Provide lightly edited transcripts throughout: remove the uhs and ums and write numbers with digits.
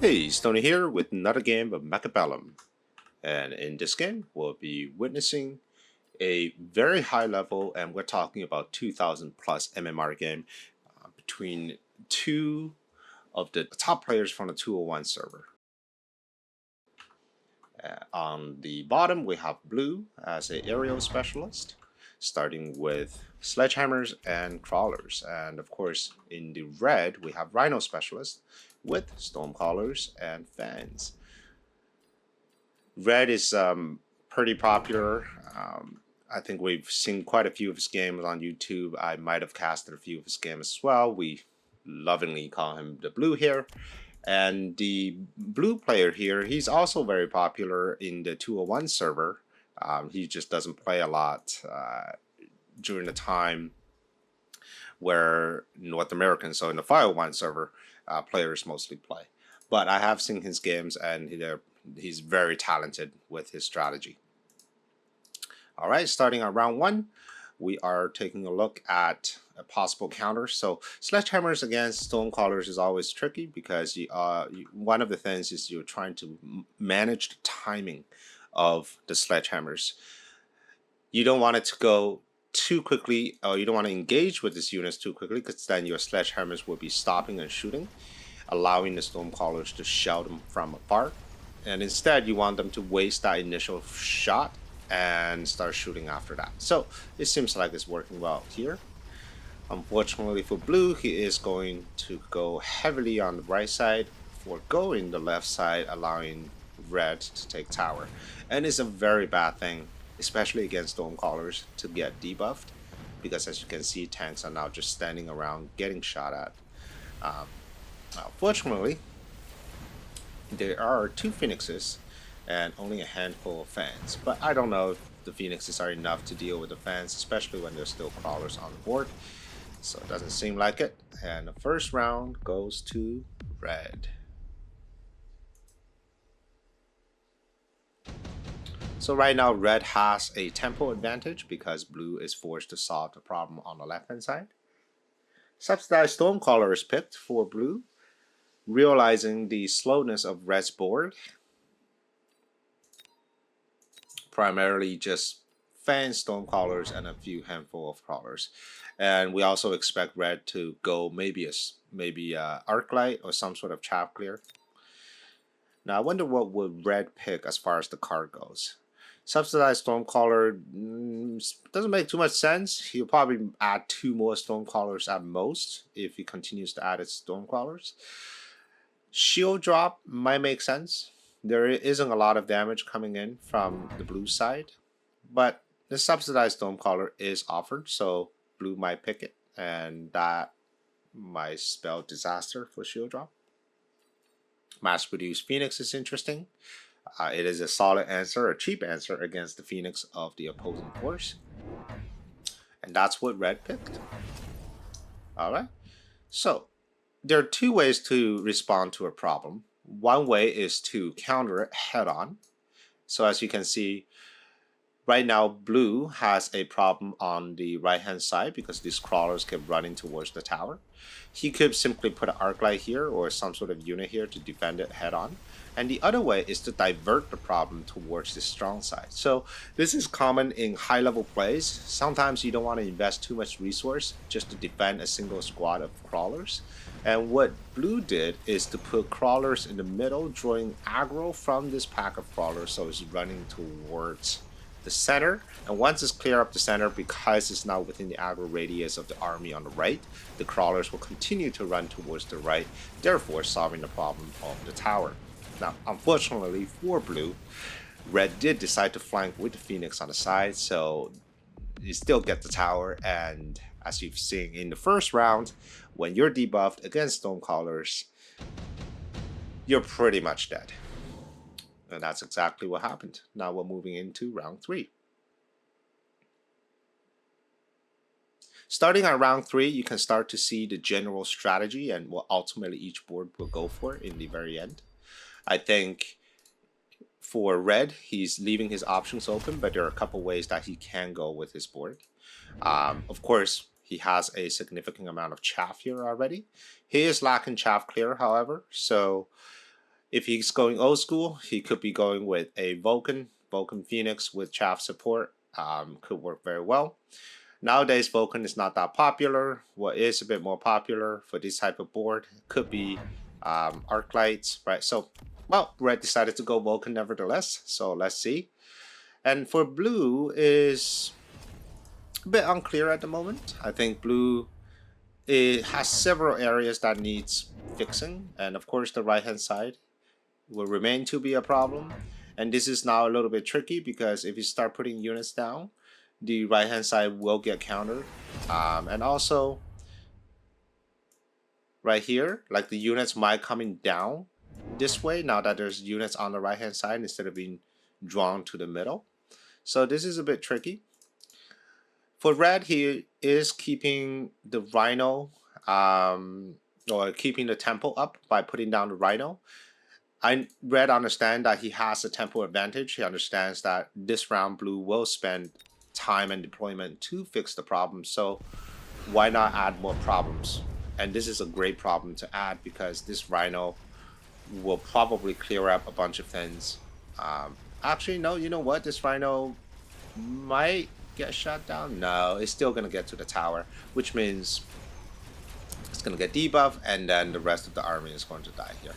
Hey, Stoney here with another game of Mechabellum. And in this game, we'll be witnessing a very high level, and we're talking about 2000 plus MMR game between two of the top players from the 201 server. On the bottom, we have Blue as an aerial specialist, starting with sledgehammers and crawlers. And of course, in the red, we have Rhino specialist with stormcrawlers and fans. Red is pretty popular. I think we've seen quite a few of his games on YouTube. I might have casted a few of his games as well. We lovingly call him the Blue here. And the Blue player here, he's also very popular in the 201 server. He just doesn't play a lot during the time where North Americans, so in the 501 server, players mostly play. But I have seen his games, and he's very talented with his strategy. All right, starting on round one, we are taking a look at a possible counter. So sledgehammers against stonecrawlers is always tricky because one of the things is you're trying to manage the timing of the sledgehammers. You don't want it to go too quickly, or you don't want to engage with these units too quickly, because then your sledgehammers will be stopping and shooting, allowing the stormcrawlers to shell them from afar. And instead, you want them to waste that initial shot and start shooting after that. So it seems like it's working well here. Unfortunately for Blue, he is going to go heavily on the right side, foregoing the left side, allowing Red to take tower. And it's a very bad thing, especially against stormcrawlers, to get debuffed, because as you can see, tanks are now just standing around getting shot at. Fortunately, there are 2 phoenixes and only a handful of fans, but I don't know if the phoenixes are enough to deal with the fans, especially when there's still crawlers on the board. So it doesn't seem like it, and the first round goes to Red. So right now, Red has a tempo advantage because Blue is forced to solve the problem on the left-hand side. Subsidized Stormcaller is picked for Blue, realizing the slowness of Red's board. Primarily just fan stormcrawlers and a few handful of crawlers. And we also expect Red to go maybe a Arclight or some sort of chaff clear. Now I wonder what would Red pick as far as the card goes. Subsidized Stormcaller doesn't make too much sense. He'll probably add 2 more Stormcrawlers at most if he continues to add his Stormcrawlers. Shield drop might make sense. There isn't a lot of damage coming in from the Blue side, but the subsidized Stormcaller is offered, so Blue might pick it, and that might spell disaster for shield drop. Mass-produced Phoenix is interesting. It is a solid answer, a cheap answer against the Phoenix of the opposing force. And that's what Red picked. Alright, so there are 2 ways to respond to a problem. One way is to counter it head on. So as you can see, right now Blue has a problem on the right hand side because these crawlers keep running towards the tower. He could simply put an Arclight here or some sort of unit here to defend it head on. And the other way is to divert the problem towards the strong side. So this is common in high level plays. Sometimes you don't want to invest too much resource just to defend a single squad of crawlers. And what Blue did is to put crawlers in the middle, drawing aggro from this pack of crawlers, so it's running towards the center. And once it's clear up the center, because it's now within the aggro radius of the army on the right, the crawlers will continue to run towards the right, therefore solving the problem of the tower. Now, unfortunately for Blue, Red did decide to flank with the Phoenix on the side, so you still get the tower, and as you've seen in the first round, when you're debuffed against Stormcrawlers, you're pretty much dead. And that's exactly what happened. Now we're moving into round 3. Starting at round 3, you can start to see the general strategy and what ultimately each board will go for in the very end. I think for Red, he's leaving his options open, but there are a couple ways that he can go with his board. Of course, he has a significant amount of chaff here already. He is lacking chaff clear, however, so If he's going old school, he could be going with a Vulcan Phoenix with chaff support. Could work very well. Nowadays, Vulcan is not that popular. What is a bit more popular for this type of board could be arc lights, right? So, well, red decided to go Vulcan nevertheless. So let's see. And for blue is a bit unclear at the moment. I think blue, it has several areas that needs fixing, and of course the right hand side will remain to be a problem. And this is now a little bit tricky because if you start putting units down, the right hand side will get countered. And also right here, like the units might coming down this way now that there's units on the right hand side instead of being drawn to the middle. So this is a bit tricky. For red, he is keeping the Rhino or keeping the tempo up by putting down the Rhino. Red understand that he has a tempo advantage. He understands that this round blue will spend time and deployment to fix the problem. So why not add more problems? And this is a great problem to add because this Rhino will probably clear up a bunch of things. Actually, no, you know what? This Rhino might get shot down. No, it's still going to get to the tower, which means it's going to get debuff, and then the rest of the army is going to die here.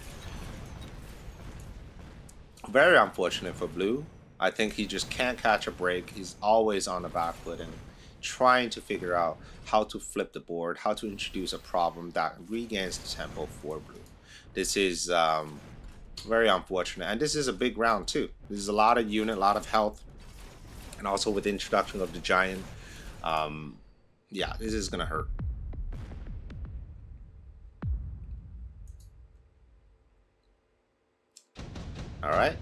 Very unfortunate for blue. I think he just can't catch a break. He's always on the back foot and trying to figure out how to flip the board, how to introduce a problem that regains the tempo for blue. This is very unfortunate, and this is a big round too. This is a lot of unit, a lot of health, and also with the introduction of the giant. Yeah, this is gonna hurt. All right.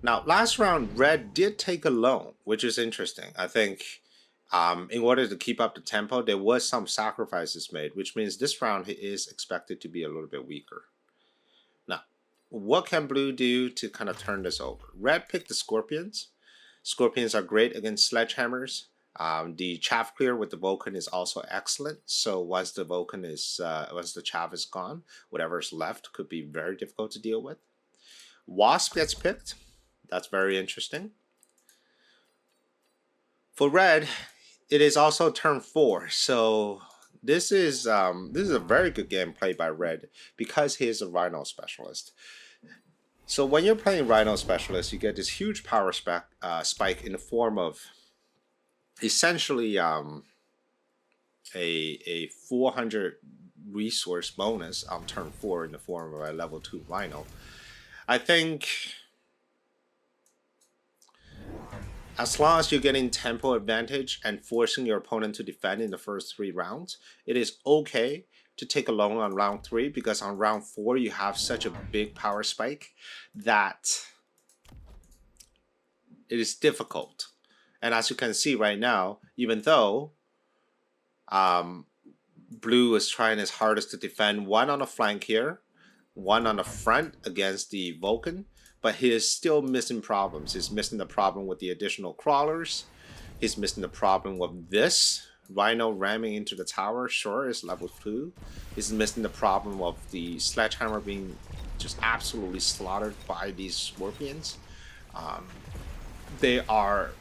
Now, last round, red did take a loan, which is interesting. I think in order to keep up the tempo, there was some sacrifices made, which means this round he is expected to be a little bit weaker. Now, what can blue do to kind of turn this over? Red picked the Scorpions. Scorpions are great against sledgehammers. The chaff clear with the Vulcan is also excellent. So once the Vulcan is, once the chaff is gone, whatever's left could be very difficult to deal with. Wasp gets picked. That's very interesting. For red, it is also turn 4. So this is a very good game played by red because he is a Rhino specialist. So when you're playing Rhino specialist, you get this huge power spike in the form of essentially a 400 resource bonus on turn 4 in the form of a level 2 Rhino. I think as long as you're getting tempo advantage and forcing your opponent to defend in the first 3 rounds, it is okay to take a loan on round 3 because on round 4 you have such a big power spike that it is difficult. And as you can see right now, even though blue is trying his hardest to defend, one on the flank here, one on the front against the Vulcan, but he is still missing problems. He's missing the problem with the additional crawlers. He's missing the problem with this Rhino ramming into the tower. Sure, it's level 2. He's missing the problem of the sledgehammer being just absolutely slaughtered by these Scorpions. There are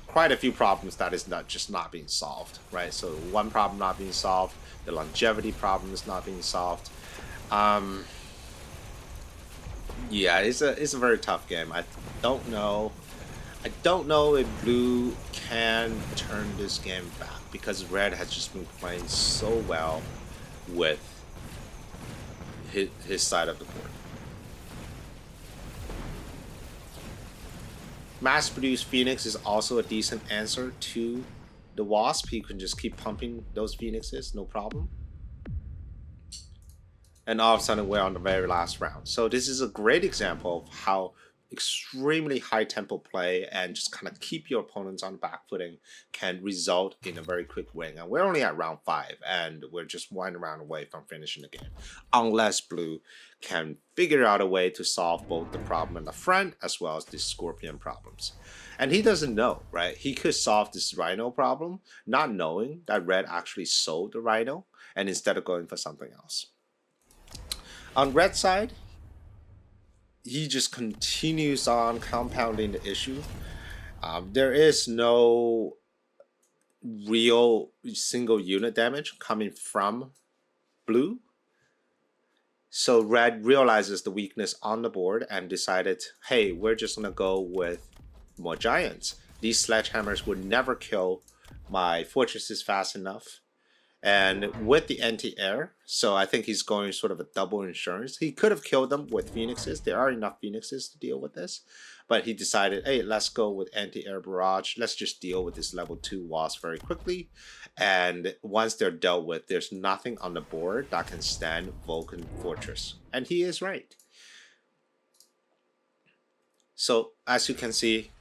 quite a few problems that is not being solved, right? So one problem not being solved, the longevity problem is not being solved. Yeah, it's a very tough game. I don't know if blue can turn this game back because red has just been playing so well with his side of the board. Mass-produced Phoenix is also a decent answer to the Wasp. He can just keep pumping those Phoenixes, no problem. And all of a sudden we're on the very last round. So this is a great example of how extremely high tempo play and just kind of keep your opponents on the back footing can result in a very quick win. And we're only at round 5 and we're just one round away from finishing the game. Unless blue can figure out a way to solve both the problem in the front as well as the Scorpion problems. And he doesn't know, right? He could solve this Rhino problem not knowing that red actually sold the Rhino and instead of going for something else. On red side, he just continues on compounding the issue. There is no real single unit damage coming from blue. So red realizes the weakness on the board and decided, hey, we're just going to go with more giants. These sledgehammers would never kill my fortresses fast enough. And with the anti-air, so I think he's going sort of a double insurance. He could have killed them with phoenixes. There are enough phoenixes to deal with this. But he decided, hey, let's go with anti-air barrage. Let's just deal with this level 2 wasp very quickly. And once they're dealt with, there's nothing on the board that can stand Vulcan Fortress. And he is right. So as you can see,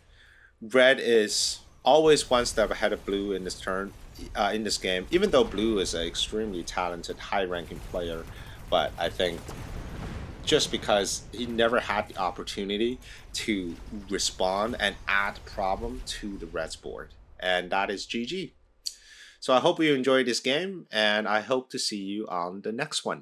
red is always one step ahead of blue in this turn. In this game, even though blue is an extremely talented, high-ranking player, but I think just because he never had the opportunity to respond and add problem to the red's board, and that is GG. So I hope you enjoyed this game, and I hope to see you on the next one.